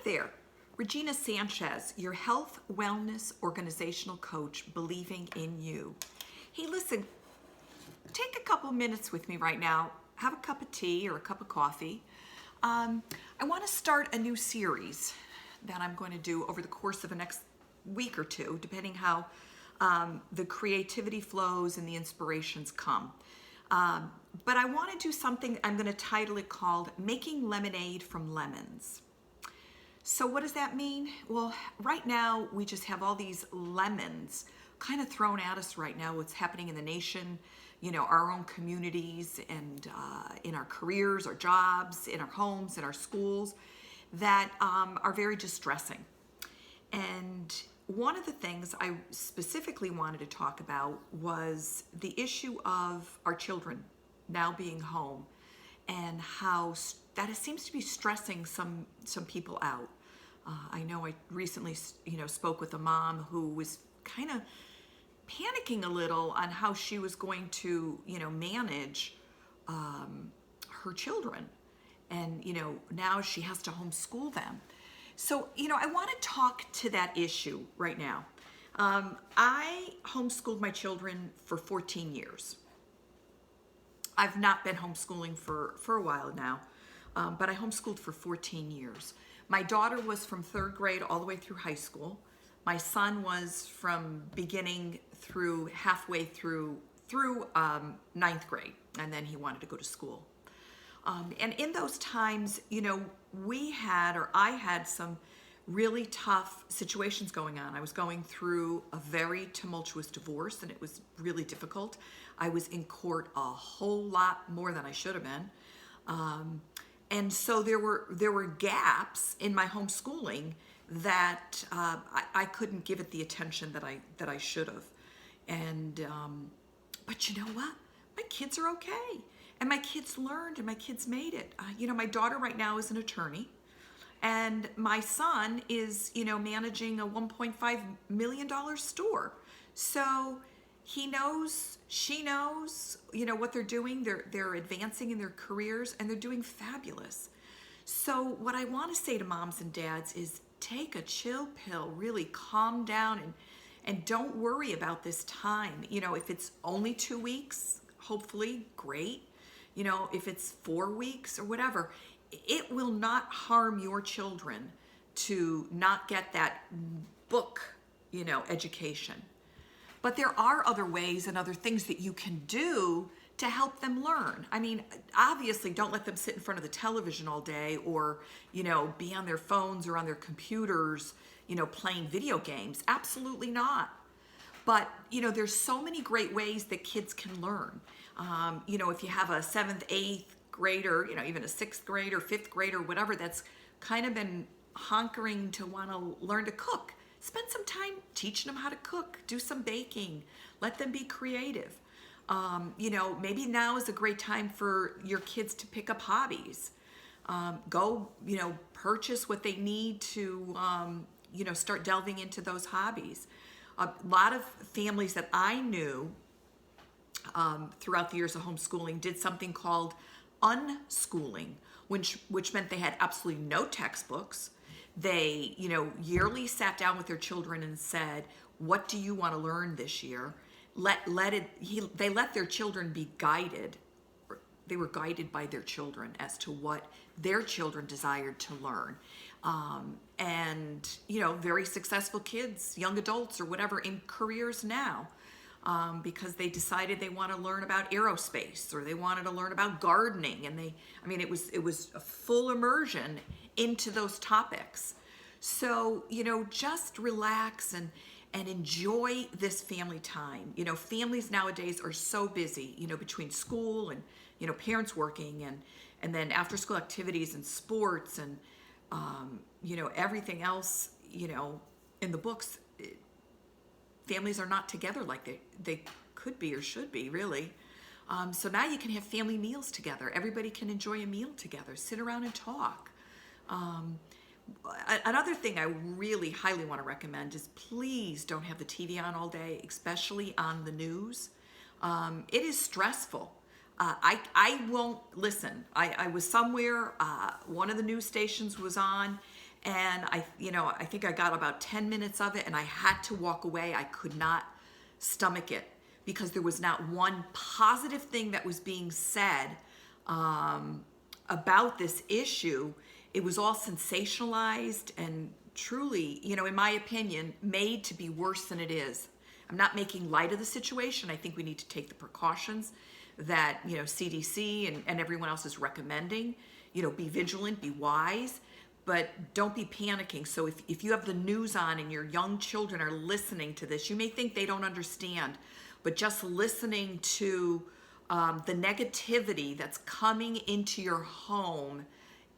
there, Regina Sanchez, your health, wellness, organizational coach, believing in you. Hey, listen, take a couple minutes with me right now. Have a cup of tea or a cup of coffee. I want to start a new series that I'm going to do over the course of the next week or two, depending how the creativity flows and the inspirations come. But I want to do something, I'm going to title it called Making Lemonade from Lemons. So what does that mean? Well, right now we just have all these lemons kind of thrown at us right now, what's happening in the nation, you know, our own communities and in our careers, our jobs, in our homes, in our schools, that are very distressing. And one of the things I specifically wanted to talk about was the issue of our children now being home and how that seems to be stressing some people out. I know I recently, spoke with a mom who was kind of panicking a little on how she was going to, manage her children. And, now she has to homeschool them. So, I want to talk to that issue right now. I homeschooled my children for 14 years. I've not been homeschooling for a while now, but I homeschooled for 14 years. My daughter was from third grade all the way through high school. My son was from beginning through halfway through ninth grade, and then he wanted to go to school. And in those times, I had some really tough situations going on. I was going through a very tumultuous divorce, and it was really difficult. I was in court a whole lot more than I should have been. And so there were gaps in my homeschooling that I couldn't give it the attention that I should have. And but you know what? My kids are okay. And my kids learned and my kids made it. My daughter right now is an attorney. And my son is, managing a $1.5 million store. So he knows, she knows, what they're doing. They're advancing in their careers and they're doing fabulous. So what I want to say to moms and dads is take a chill pill, really calm down and don't worry about this time. If it's only 2 weeks, hopefully, great. If it's 4 weeks or whatever, it will not harm your children to not get that book, education. But there are other ways and other things that you can do to help them learn. I mean, obviously, don't let them sit in front of the television all day or, be on their phones or on their computers, playing video games. Absolutely not. But, there's so many great ways that kids can learn. If you have a 7th, 8th grader, even a 6th grader, 5th grader, whatever, that's kind of been hankering to want to learn to cook, spend some time teaching them how to cook, do some baking, let them be creative. Maybe now is a great time for your kids to pick up hobbies. Go, purchase what they need to, start delving into those hobbies. A lot of families that I knew throughout the years of homeschooling did something called unschooling, which meant they had absolutely no textbooks. They, yearly sat down with their children and said, what do you want to learn this year? They let their children be guided. They were guided by their children as to what their children desired to learn. And, very successful kids, young adults or whatever in careers now. Because they decided they want to learn about aerospace or they wanted to learn about gardening. And it was a full immersion into those topics. So, just relax and enjoy this family time. Families nowadays are so busy, between school and, parents working and then after school activities and sports and, everything else, in the books. Families are not together like they could be or should be, really. So now you can have family meals together. Everybody can enjoy a meal together, sit around and talk. Another thing I really highly want to recommend is please don't have the TV on all day, especially on the news. It is stressful. I won't listen. I was somewhere, one of the news stations was on, And I think I got about 10 minutes of it and I had to walk away. I could not stomach it because there was not one positive thing that was being said about this issue. It was all sensationalized and truly, in my opinion, made to be worse than it is. I'm not making light of the situation. I think we need to take the precautions that, CDC and everyone else is recommending. Be vigilant, be wise, but don't be panicking. So if you have the news on and your young children are listening to this, you may think they don't understand, but just listening to the negativity that's coming into your home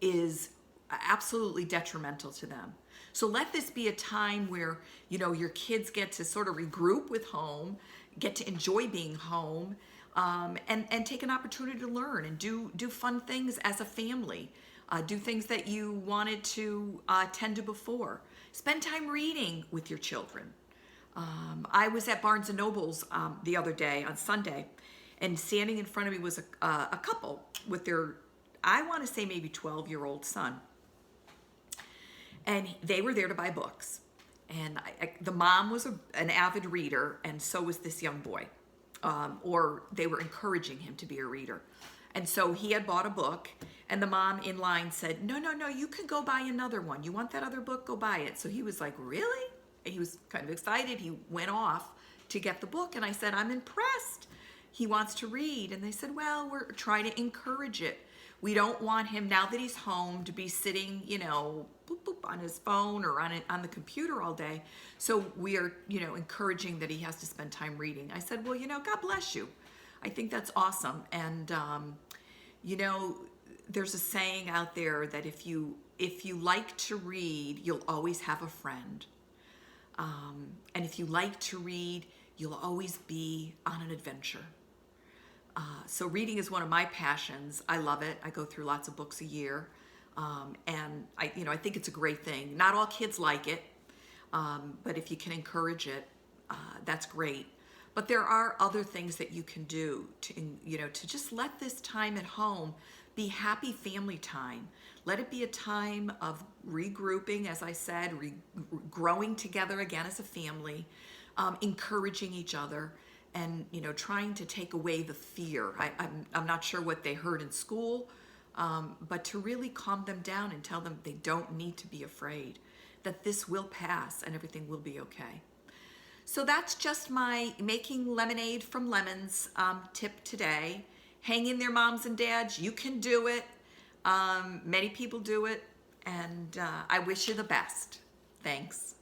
is absolutely detrimental to them. So let this be a time where, your kids get to sort of regroup with home, get to enjoy being home, and take an opportunity to learn and do fun things as a family. Do things that you wanted to tend to before. Spend time reading with your children. I was at Barnes & Noble's the other day on Sunday, and standing in front of me was a couple with their, I want to say maybe 12-year-old son. And they were there to buy books. And the mom was an avid reader, and so was this young boy. Or they were encouraging him to be a reader. And so he had bought a book, and the mom in line said, no, you can go buy another one. You want that other book? Go buy it. So he was like, really? And he was kind of excited. He went off to get the book, and I said, I'm impressed. He wants to read. And they said, well, we're trying to encourage it. We don't want him, now that he's home, to be sitting, boop, boop, on his phone or on the computer all day. So we are, encouraging that he has to spend time reading. I said, well, God bless you. I think that's awesome. And, there's a saying out there that if you like to read, you'll always have a friend. And if you like to read, you'll always be on an adventure. So reading is one of my passions. I love it. I go through lots of books a year. And I think it's a great thing. Not all kids like it, but if you can encourage it, that's great. But there are other things that you can do to just let this time at home be happy family time. Let it be a time of regrouping, as I said, growing together again as a family, encouraging each other, and trying to take away the fear. I'm not sure what they heard in school, but to really calm them down and tell them they don't need to be afraid, that this will pass and everything will be okay. So that's just my making lemonade from lemons tip today. Hang in there, moms and dads. You can do it. Many people do it, and I wish you the best. Thanks.